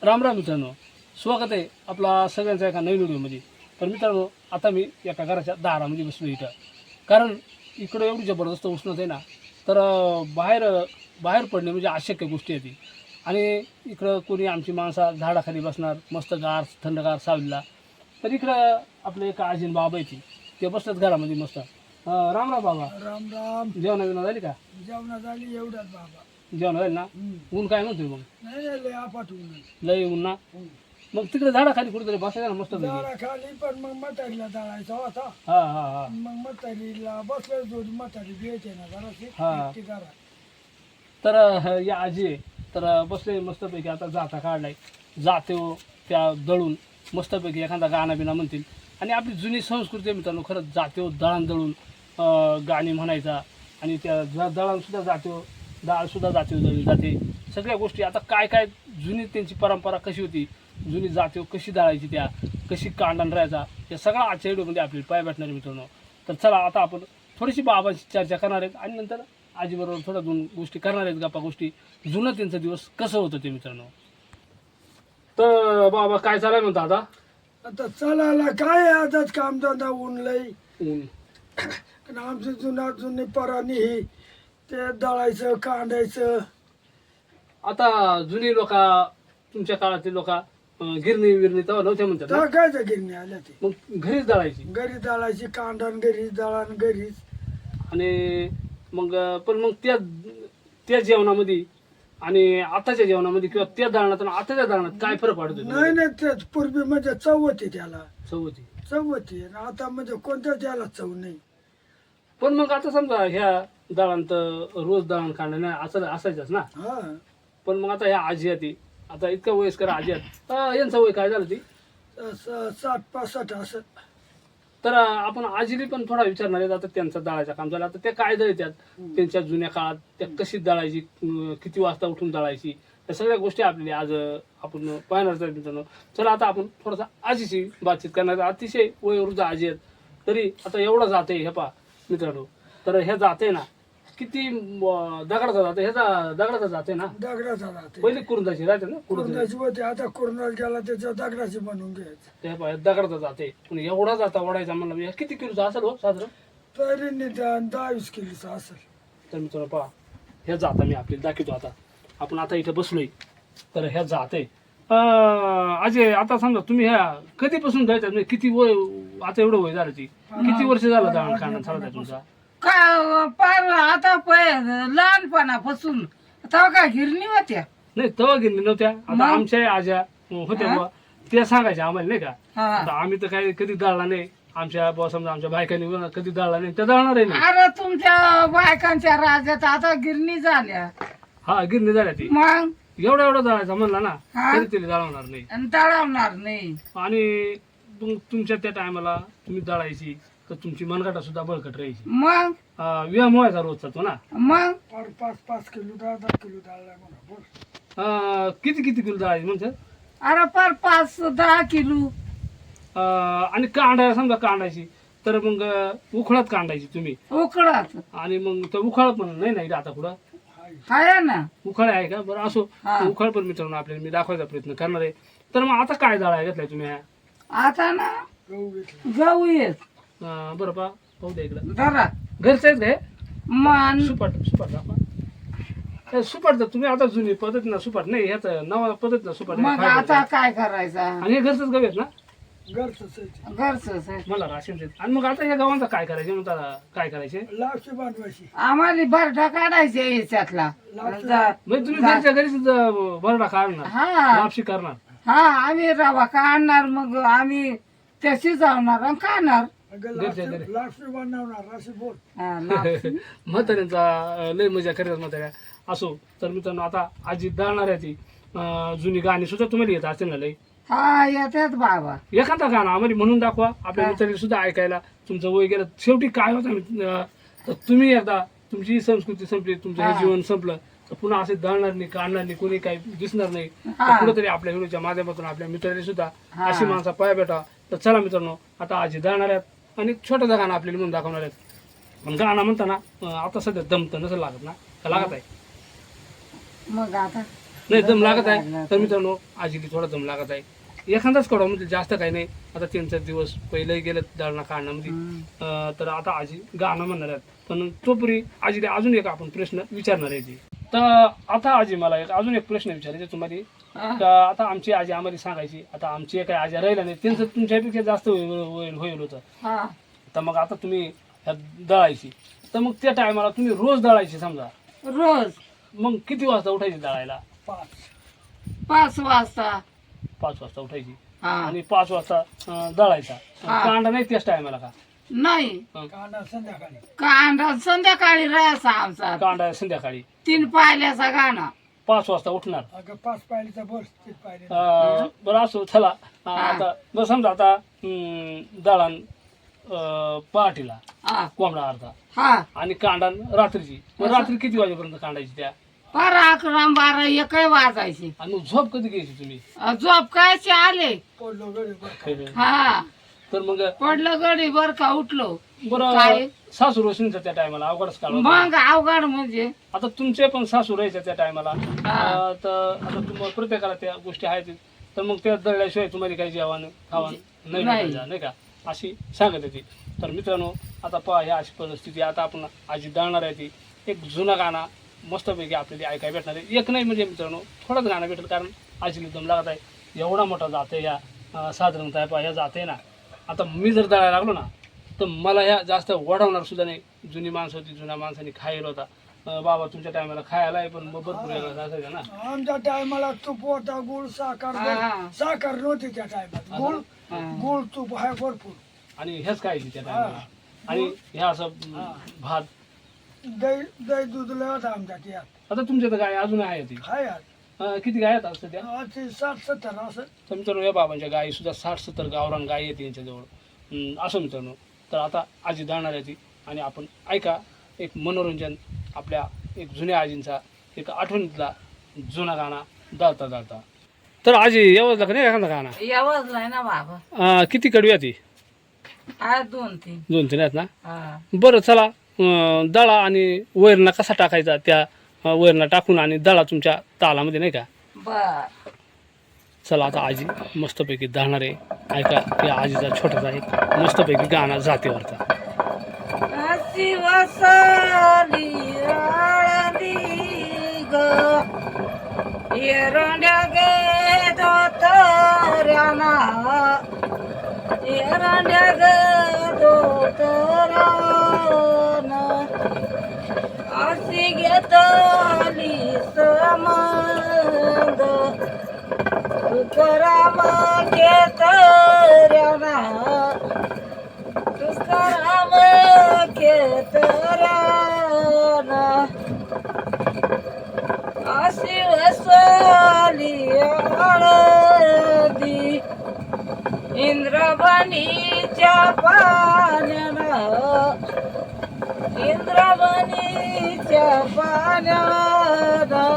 राम राम मित्रांनो, स्वागत आहे आपला सगळ्यांचा एका नवीन व्हिडिओमध्ये. तर मित्रांनो, आता मी एका घराच्या दारामध्ये बसलो इथं, कारण इकडं एवढी जबरदस्त उष्णता आहे ना, तर बाहेर पडणे म्हणजे अशक्य गोष्टी आहे ती. आणि इकडं कोणी आमची माणसं झाडाखाली बसणार, मस्त गार थंडगार सावलीला. तर इकडं आपलं एक आजीन बाबा आहे ते बसतात घरामध्ये मस्त. राम राम बाबा. राम राम. जेवण झाली का? जेवणा झाली एवढ्याच बाबा. जेवण झालं ना? ऊन काय म्हणतोय मग? नाही नाही लय आपाट ऊन आहे. लय ऊन ना? मग तिकडे झाडाखाली कुठेतरी बसायचं ना मस्त पैकी. झाडाखाली पण मग म्हातारीला जाळायचा होता. हा हा हा. मग म्हातारीला बसलो जोडी म्हातारी द्यायचे ना जराशी हा. एकटी घरात. तर या आजी आहे, तर बसले मस्तपैकी. आता जाता काढलाय, जाते हो त्या दळून मस्तपैकी एखादा गाणं बिना म्हणतील. आणि आपली जुनी संस्कृती आहे मित्रांनो, खरंच जाते हो दळण दळून गाणी म्हणायचा. आणि त्या दळणसुद्धा जाते हो, डाळसुद्धा जाते दळली जाते. सगळ्या गोष्टी आता काय काय जुनी त्यांची परंपरा कशी होती, जुनी जाते हो कशी दळायची, त्या कशी कांडण राहायचा, या सगळा आजच्या व्हिडिओमध्ये आपल्याला पाय भेटणार आहे मित्रांनो. तर चला आता आपण थोडीशी बाबांची चर्चा करणार आहेत आणि नंतर आजीबरोबर थोड्या दोन गोष्टी करणार आहेत, गप्पा गोष्टी. जुनं त्यांचा दिवस कसं होतं ते मित्रांनो. तर बाबा काय चालाय म्हणता आता? आता चलायला काय आताच कामधंदा ऊन लई. ऊन. आणि आमची जुनी पराणी ही ते दळायचं कांडायचं. आता जुनी लोक, तुमच्या काळातली लोक गिरणी विरणी तेव्हा नव्हत्या म्हणतात ना? टाकायचं गिरणी आल्या ते मग घरीच दळायची. घरी दळायची, कांडण घरीच, दळण घरीच. आणि मग पण मग त्या जेवणामध्ये आणि आताच्या जेवणामध्ये किंवा त्या दळणात आणि आताच्या दळणात काय फरक वाटतो? नाही नाही तेच पूर्वी म्हणजे चव होती त्याला, चवची. चव होती. आणि आता म्हणजे कोणत्याच याला चव नाही. पण मग आता समजा ह्या दळण तर रोज दळण काढणं नाही असं असायचंच ना. हा पण मग आता ह्या आजी आहेत, आता इतक्या वयस्कर आजी आहेत, यांचं वय काय झालं ती? 60-65 असं. तर आपण आजीली पण थोडा विचारणार आहेत. आता त्यांचं दळायचं काम झालं, आता ते काय दळतात त्यांच्या जुन्या काळात, त्या कशी दळायची, किती वाजता उठून दळायची, या सगळ्या गोष्टी आपल्याला आज आपण पाहणार आहेत मित्रांनो. चला आता आपण थोडासा आजीशी बातचीत करणार. अतिशय वयोवृद्ध आजी आहेत, तरी आता एवढं जाते हे पा मित्रांनो. तर ह्या जाते ना किती दगडाचा जाते, ह्याचा दगडाचा जाते ना. दगडाचा राहते. पहिली कुरुंदाची राहते ना, कुरुंदाची. कुरणाची होती, आता कुरणात गेला त्याच्या दगडाची बनवून घ्यायचं. ते पाय दगडाचा जाते. पण एवढा जाता ओढायचा म्हणलं म्हणजे किती किलोचा असेल हो साधारण? तरी निदान 10-20 किलोचा असेल. तर मित्रांनो पहा, ह्या जाता मी आपल्याला दाखवतो. आता आपण आता इथं बसलोय, तर ह्या जाते. अजय, आता समजा तुम्ही ह्या कधीपासून जायचं, म्हणजे किती वय, आता एवढं वय झालं ती, किती वर्ष झालं दळण काढणं चालत तुमचा? का पार आता लहानपणापासून तेव्हा काय गिरणी होत्या. नाही तेव्हा गिरणी नव्हत्या. आता मग? आमच्या आज्या होत्या बुवा, त्या सांगायच्या आम्हाला नाही का. हा. आता आम्ही तर काही कधी दळला नाही. आमच्या बुवा समजा आमच्या बायकांनी कधी दळला नाही, त्या दळणार आहे नाही. अरे तुमच्या बायकांच्या राज्यात आता गिरणी झाल्या. हा, गिरणी झाल्या ती. मग एवढा दळायचा म्हणला ना हा. तरी तिला दळवणार नाही. आणि तळवणार नाही. आणि तुमच्या त्या टायमाला तुम्ही दळायची तर तुमची मनगटा सुद्धा बळकट राहायची. मग व्यायाम व्हायचा रोजचा तो ना. मग फार 5-5 किलो 10-10 किलो डाळला म्हणा बोल. किती किती किलो दळायची म्हणजे? अरे पार 5-10 किलो. आणि कांडायला समजा कांडायची तर मग उखळात कांडायची तुम्ही. उकळत आणि मग त्या उखाळ पण नाही आता कुठं आहे ना. उखाळ आहे का? बरं असो, हा. उखाळ पण मित्रांनो आपल्याला मी दाखवायचा प्रयत्न करणार आहे. तर मग आता काय दळाय घेतलाय तुम्ही? आता ना गहू घेतला. गहू येत बरं पाहू द्या इकडं. जरा घरचं आहेत काय? मन सुपाट सुपाट तर तुम्ही आता जुनी पद्धतीनं सुपाट नाही, ह्याच नवा पद्धतीनं सुपाट आहे. मग आता काय करायचा. आणि हे घरचंच गहू आहेत ना? घरचंच आहे ते. घरच मला राशन देत. आणि मग आता या गावांचं काय करायचे म्हणता? काय करायचे लापशी बांधवायची. आम्हाला भरडा काढायचा याच्यातला. लापशी. म्हणजे तुम्ही घरच्या घरीच बरडा काढणार, हा लापशी करणार? हा आम्ही रवा काढणार, मग आम्ही त्या शिजवणार आणि खाणार. अगं घरच्या घरी. लापशी बांधवणार अशी बोल. हा, लापशी. म्हाताऱ्यांचा लय मजा करतात म्हाताऱ्या. असो, तर मित्रांनो आता आजी दळणार आहे ती. जुनी गाणी सुद्धा तुम्हाला येत असतील ना लय? हा येतात बाबा. एखादा गाणं आम्हाला म्हणून दाखवा, आपल्या मित्रांनी सुद्धा ऐकायला. तुमचं वय गेलं शेवटी काय होतं, तर तुम्ही एकदा तुमची संस्कृती संपली, तुमचं हे जीवन संपलं, तर पुन्हा असे दळणार नाही, काढणार नाही, कोणी काही दिसणार नाही. हा. कुठेतरी आपल्या व्हिडिओच्या माध्यमातून आपल्या मित्रांनी सुद्धा हा. अशी माणसं पाया भेटा. तर चला मित्रांनो, आता आजी दळणार आहेत आणि छोटंसं गाणं आपल्याला म्हणून दाखवणार आहेत. पण गाणं म्हणताना आता सध्या दमतं नसेल लागत ना, का लागत आहे? मग आता नाही दम लागत आहे तर मित्रांनो आजीला थोडा दम लागत आहे. एखादाच कडवा म्हणजे जास्त काही नाही. आता 3-4 दिवस पहिलेही गेले दळणा काढण्यामध्ये. तर आता आजी गाणं म्हणणार आहेत. पण तोपुरी आजीला अजून एक आपण प्रश्न विचारणार आहे ती. तर आता आजी मला अजून एक प्रश्न विचारायचे तुम्हाला. तर आता आमची आजी आम्हाला सांगायची, आता आमची काही आजी राहिला नाही त्यांचं तुमच्यापेक्षा जास्त होईल होतं. हा तर मग आता तुम्ही ह्या दळायची, तर मग त्या टायमाला तुम्ही रोज दळायची समजा, रोज मग किती वाजता उठायची दळायला? 5 वाजता. 5 वाजता उठायची हा आणि 5 वाजता दळायचा. हा. कांदा नाही त्याच टायमाला का? नाही कांदा संध्याकाळी कांदा संध्याकाळी राहायचा आमचा कांदा संध्याकाळी 3 पायल्याचा गाणं. 5 वाजता उठणार. अगं 5 पायलीचा बस 3 पायली बरं असो चला. आता बरं समजा आता दळण पहाटीला हा कोंबडा अर्धा हा आणि कांदा रात्रीची. मग रात्री किती वाजेपर्यंत कांडायची त्या? 11, 12, 1 वाजायची. आणि मग झोप कधी घ्यायची तुम्ही? झोप कायचे आले. पडलो गडी बरं हा तर मग पडलं गडी बर का उठलो. बरं काय? सासू रोशनीचं त्या टायमाला अवघडच काढ. मग अवघड म्हणजे आता तुमचे पण सासू राहायच्या त्या टायमाला. हा. तर आता तुम्हाला प्रत्येकाला त्या गोष्टी आहेत. तर मग त्या दळल्याशिवाय तुम्हाला काही जेवण खावण नाही नाही. भेटायचं, नाही का, अशी सांगत होती. तर मित्रांनो आता पहा ह्या अशी परिस्थिती. आता आपण आजी दळणार आहे ती एक जुनं गाणं मस्तपैकी आपल्याला ऐकायला भेटणार आहे. एक नाही म्हणजे मित्रांनो थोडंच गाणं भेटेल, कारण आजीला दम लागत आहे. एवढा मोठा जाते ह्या साधारणतः पहा ह्या जाते ना. आता मी जर दळायला लागलो ना तर मला ह्या जास्त ओढवणार सुद्धा नाही. जुनी माणसं होती, जुन्या माणसांनी खायला होता. बाबा तुमच्या टायमाला खायला आहे पण मग भरपूर वेगळं असायचं ना. आमच्या टायमाला तूप होता, गुळ साखर हा. साखर नव्हती त्या टायमात. गुळ गुळ तूप आहे भरपूर. आणि हेच खायची त्या टायमाला. आणि ह्या असं भात. दही दही दूध लय होता आमच्या त्यात. आता तुमच्या तर गाय अजून आहे ती. हाय आज. किती गाय आहेत सध्या? आज 60-70 असं. तर मित्रांनो या बाबांच्या गायी सुद्धा 60-70 गावरान गायी येते यांच्याजवळ. असं मित्रांनो. तर आता आजी दळणार आहे ती आणि आपण ऐका एक मनोरंजन आपल्या एक जुन्या आजींचा एक आठवणीतला जुना गाणा दळता दळता. तर आजी एवढं का नाही एखादा गाणं? यावंच नाही ना बाबा. किती कडवी आहे ती? 2-3. 2-3 आहेत ना. हा बरं चला दळा आणि वैरणा कसा टाकायचा त्या वैरणा टाकून आणि दळा तुमच्या तालामध्ये, नाही का. बर चला आता आजी मस्तपैकी दळणार आहे. ऐका या आजीचा छोटासा एक मस्तपैकी गाणं जातीवरचा. अशी वसली आळंदी ग एरंड्या गे दोतऱ्याना एरंड्या गे दोतऱ्याना अशी घेतली समंद तुकाराम घेतऱ्याना तुकाराम घेतऱ्याना अशी वसली आळंदी इंद्रवनीच्या पाण्यानं इंद्रवनीच्या पाण्यानं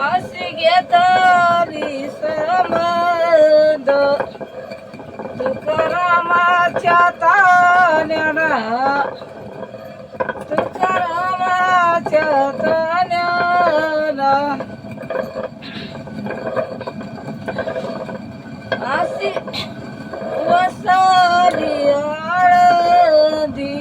अशी घेतली संबंध तुकारामाच्या ताण्यानं तुकारामाच्या ताण्यानं अशी वसली आळंदी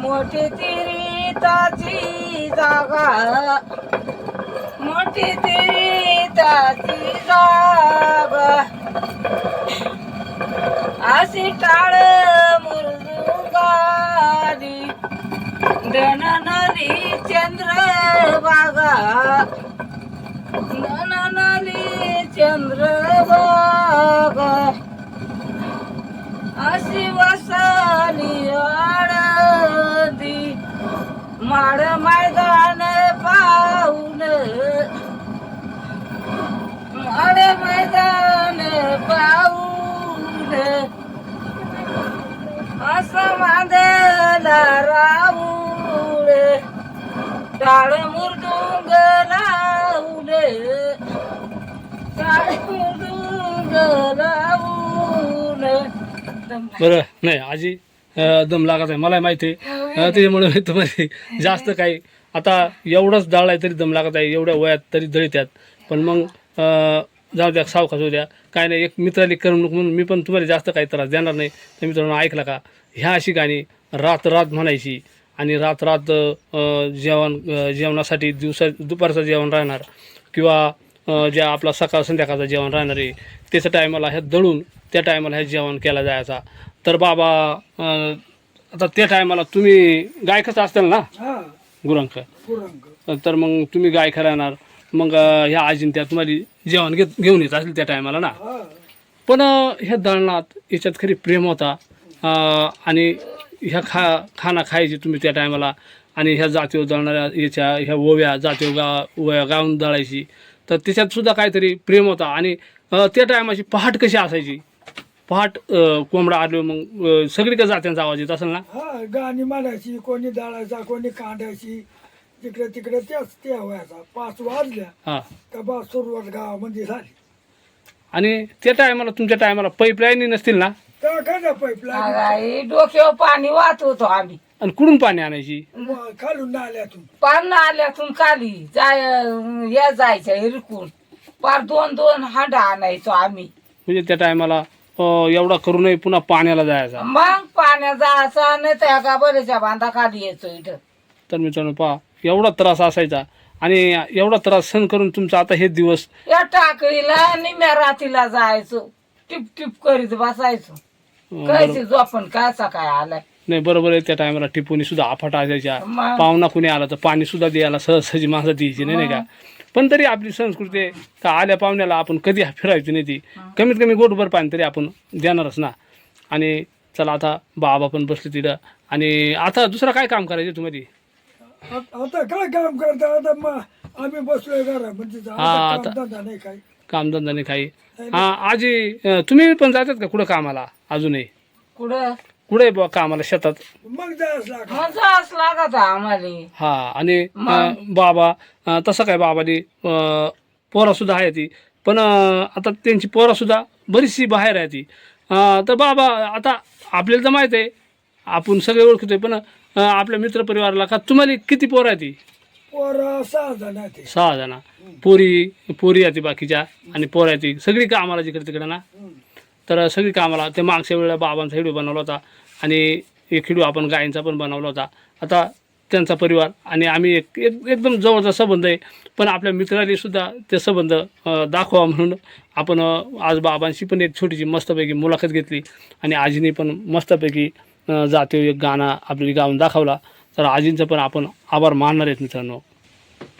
मोठी तिरीताची जागा मोठी तिरीताची जागा अशी टाळ मुरगारी धननली चंद्रभागा धननली चंद्रभागा अशी वसली आळंदी माड मैदान पाहून माड मैदान पाहून असं मांदला राऊळ टाळ मुरडुंग लावून टाळ मुरडुंग लावून बरं नाही आजी दम लागत आहे मला माहिती आहे. त्याच्यामुळे मी तुम्हाला जास्त काही आता एवढंच दळाय तरी दम लागत आहे, एवढ्या वयात तरी दळत्यात. पण मग जाऊ द्या, सावकाश होऊ द्या, काय नाही. एक मित्राली करमणूक म्हणून मी पण तुम्हाला जास्त काही त्रास देणार नाही. तर मित्रांनो ऐकला का, ह्या अशी गाणी रात रात म्हणायची आणि रात रात जेवणासाठी दुपारचं जेवण राहणार किंवा ज्या आपला सकाळ संध्याकाळचं जेवण राहणार आहे त्याच्या टायमाला ह्या दळून त्या टायमाला ह्या जेवण केला जायचा. तर बाबा आता त्या टायमाला तुम्ही गायकच असताल ना, हा गुरांक, पुरंग तर मग तुम्ही गायक राहणार. मग ह्या आजीन त्या तुम्हाला जेवण घेऊन येत असेल त्या टायमाला ना. हा पण ह्या दळणात याच्यात खरी प्रेम होता आणि ह्या खाना खायची तुम्ही त्या टायमाला. आणि ह्या जातीवर दळणाऱ्या याच्या ह्या ओव्या जातीवर ओव्या गाऊन दळायची, तर त्याच्यात सुद्धा काहीतरी प्रेम होता. आणि त्या टायमाची पहाट कशी असायची, पहाट कोंबडा आलो मग सगळीकडे जात्यांचा आवाज येत असेल ना. हा गाणी म्हणायची, कोणी डाळायचा कोणी कांडायची, तिकडे तिकडे त्याच त्या व्हायचा. 5 वाजल्या हां. तर बा सुरुवात गावामध्ये झाली. आणि त्या टायमाला तुमच्या टायमाला पाईपलाईन नसतील ना, तर काय पाईपलाईन आई, डोक्यावर पाणी वाहत होतो आम्ही. आणि कुठून पाणी आणायची. खालून नाल्यातून. पान आल्यातून खाली जायचं हिरकून पार 2-2 हांडा आणायचो आम्ही. म्हणजे त्या टायमाला एवढा करूनही पुन्हा पाण्याला जायचा. मग पाण्या जायचा नाही त्या गाभऱ्याच्या बांधाखाली यायचो इथं. तर मित्रांनो पहा, एवढा त्रास असायचा. आणि एवढा त्रास सहन करून तुमचा आता हे दिवस या टाकळीला निम्या रातीला जायचो, टिप टिप करीत बसायचो. कायची झोपण कायचा काय आलाय. नाही, बरोबर आहे. त्या टायमाला टिपूनी सुद्धा आफाट असायच्या. मग पाहुणा कुणी आला तर पाणी सुद्धा द्यायला सहजी माणसं द्यायची नाही का. पण तरी आपली संस्कृती आहे का, आल्या पाहुण्याला आपण कधी फिरायची नाही. ती कमीत कमी गोटभर पाणी तरी आपण देणारच ना. आणि चला आता बाबा पण बसले तिथं. आणि आता दुसरं काय काम करायचं तुम्हाला. आता काय काम करता, आता मग आम्ही बसलोय घरामध्ये. हा, आता धंदा नाही काही. कामधंदा नाही काही. हां आजी, तुम्ही पण जातात का कुठं कामाला अजूनही. कुठं कुठे बुवा कामाला शेतात. मग जायच लागत. मजाच लागत आम्हाला. हा. आणि बाबा तसं काय बाबानी पोरं सुद्धा आहे ती. पण आता त्यांची पोरं सुद्धा बरीचशी बाहेर आहे ती. तर बाबा आता आपल्याला तर माहीत आहे, आपण सगळे ओळखतोय. पण आपल्या मित्रपरिवाराला का तुम्हाला किती पोरं आहे ती. पोरं 6 जण आहे ते. 6 जण. पोरी आहे ती बाकीच्या आणि पोरं आहे ती सगळी कामाला जिकडे तिकडे ना. तर सगळी कामाला. ते मागच्या वेळेला बाबांचा व्हिडिओ बनवला होता आणि एक व्हिडिओ आपण गायींचा पण बनवला होता. आता त्यांचा परिवार आणि आम्ही एकदम जवळचा संबंध आहे. पण आपल्या मित्रांनी सुद्धा ते संबंध दाखवा म्हणून आपण आज बाबांशी पण एक छोटीशी मस्तपैकी मुलाखत घेतली. आणि आजीने पण मस्तपैकी जातीय एक गाणं आपली गाऊन दाखवला. तर आजींचं पण आपण आभार मानणार आहेत मित्रांनो.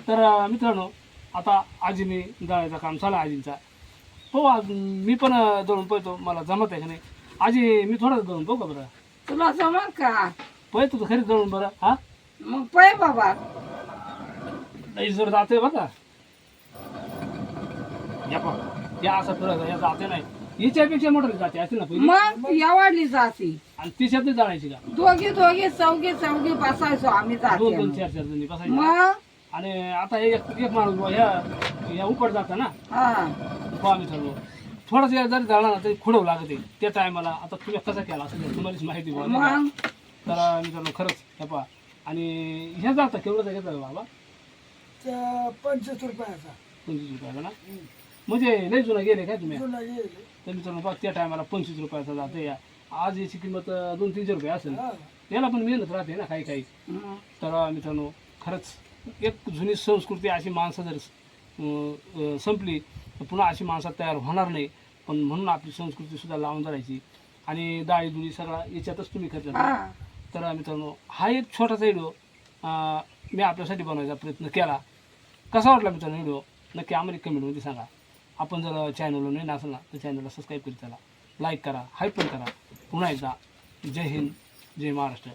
तर मित्रांनो आता आजीने दळायचं काम चालू आजींचा. हो, आज मी पण दळून पळतो, मला जमत आहे का नाही. आजी मी थोडंच दळून पाहू का बरं. तुला जमल का. पळतो तू खरीच दळून बरं. हा, मग पै बाबा. नाही जर जाते बघा, या पा या असं फिरायचं, या जाते नाही. याच्यापेक्षा मोटर जाते असेल ना पहिली. मग एवढली जाती. आणि तिच्यात नाही जाळायची का. दोघे चौघे बसायचो आम्ही 2-2, जाते. 4-4 जणी बसायची. मग आणि आता एक माणूस बुवा ह्या उपट जाता ना. हा हो आम्ही ठरलो थोडासा जरी जाळला ना तरी खोडव लागते त्या टायमाला. आता तुम्ही कसा केला असं तुम्हालाच माहिती बुवा नाही का? मग तर मित्रांनो खरंच हे पहा. आणि ह्या जाता केवढं घेता बाबा. त्या 25 रुपयाचा 25 रुपयाला ना. म्हणजे लय जुना गेले काय तुम्ही. जुना येईल. तर मित्रांनो बघ त्या टायमाला 25 रुपयाचा जाते. या आज याची किंमत 200-300 रुपये असेल. हा. याला पण मेहनत राहते ना काही काही. मग तर मित्रांनो खरंच एक जुनी संस्कृती अशी माणसं जर संपली तर पुन्हा अशी माणसं तयार होणार नाही. पण म्हणून आपली संस्कृती सुद्धा लावून धरायची. आणि डाळी दुळी सगळा याच्यातच तुम्ही करता. हा तर मित्रांनो हा एक छोटासा व्हिडिओ मी आपल्यासाठी बनवायचा प्रयत्न केला. कसा वाटला मित्रांनो व्हिडिओ नक्की आम्हाला कमेंटमध्ये सांगा. आपण जर चॅनलवर नाही नसेल ना तर चॅनलला सबस्क्राईब करीत चला, लाईक करा, हाईप पण करा. पुन्हा एकदा जय हिंद, जय महाराष्ट्र.